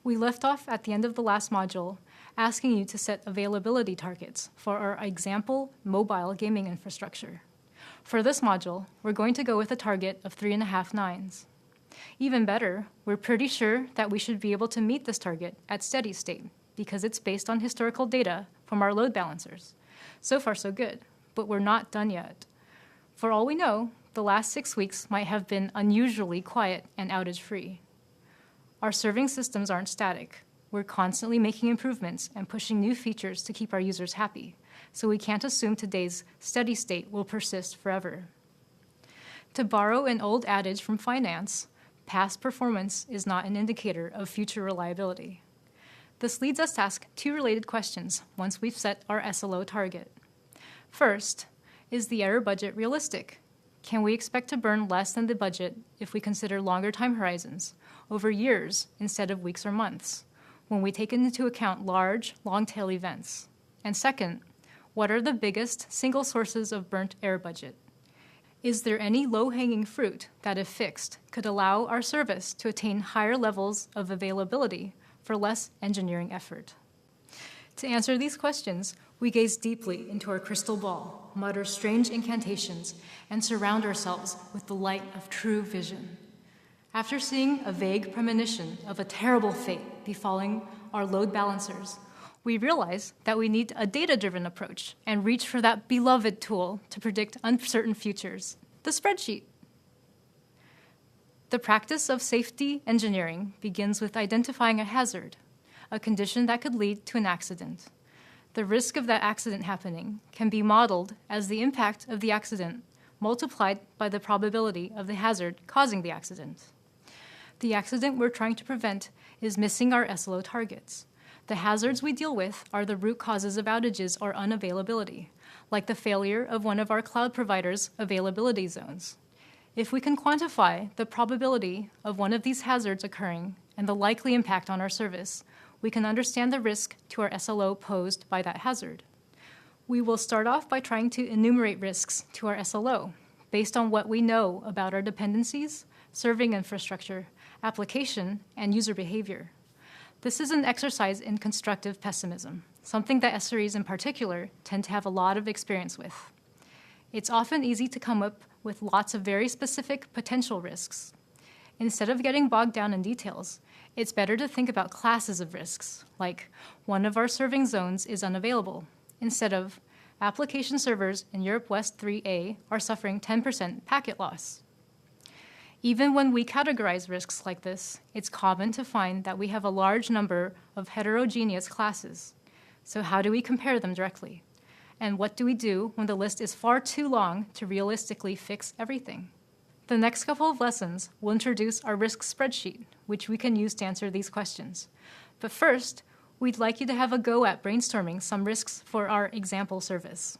We left off at the end of the last module asking you to set availability targets for our example mobile gaming infrastructure. For this module, we're going to go with a target of 3.5 nines. Even better, we're pretty sure that we should be able to meet this target at steady state because it's based on historical data from our load balancers. So far, so good, but we're not done yet. For all we know, the last 6 weeks might have been unusually quiet and outage-free. Our serving systems aren't static. We're constantly making improvements and pushing new features to keep our users happy, so we can't assume today's steady state will persist forever. To borrow an old adage from finance, past performance is not an indicator of future reliability. This leads us to ask two related questions once we've set our SLO target. First, is the error budget realistic? Can we expect to burn less than the budget if we consider longer time horizons, over years instead of weeks or months, when we take into account large, long-tail events? And second, what are the biggest single sources of burnt error budget? Is there any low-hanging fruit that, if fixed, could allow our service to attain higher levels of availability for less engineering effort? To answer these questions, we gaze deeply into our crystal ball, mutter strange incantations, and surround ourselves with the light of true vision. After seeing a vague premonition of a terrible fate befalling our load balancers, we realize that we need a data-driven approach and reach for that beloved tool to predict uncertain futures, the spreadsheet. The practice of safety engineering begins with identifying a hazard, a condition that could lead to an accident. The risk of that accident happening can be modeled as the impact of the accident multiplied by the probability of the hazard causing the accident. The accident we're trying to prevent is missing our SLO targets. The hazards we deal with are the root causes of outages or unavailability, like the failure of one of our cloud providers' availability zones. If we can quantify the probability of one of these hazards occurring and the likely impact on our service, we can understand the risk to our SLO posed by that hazard. We will start off by trying to enumerate risks to our SLO based on what we know about our dependencies, serving infrastructure, application, and user behavior. This is an exercise in constructive pessimism, something that SREs in particular tend to have a lot of experience with. It's often easy to come up with lots of very specific potential risks. Instead of getting bogged down in details, it's better to think about classes of risks, like one of our serving zones is unavailable, instead of application servers in Europe West 3A are suffering 10% packet loss. Even when we categorize risks like this, it's common to find that we have a large number of heterogeneous classes. So how do we compare them directly? And what do we do when the list is far too long to realistically fix everything? The next couple of lessons will introduce our risk spreadsheet, which we can use to answer these questions. But first, we'd like you to have a go at brainstorming some risks for our example service.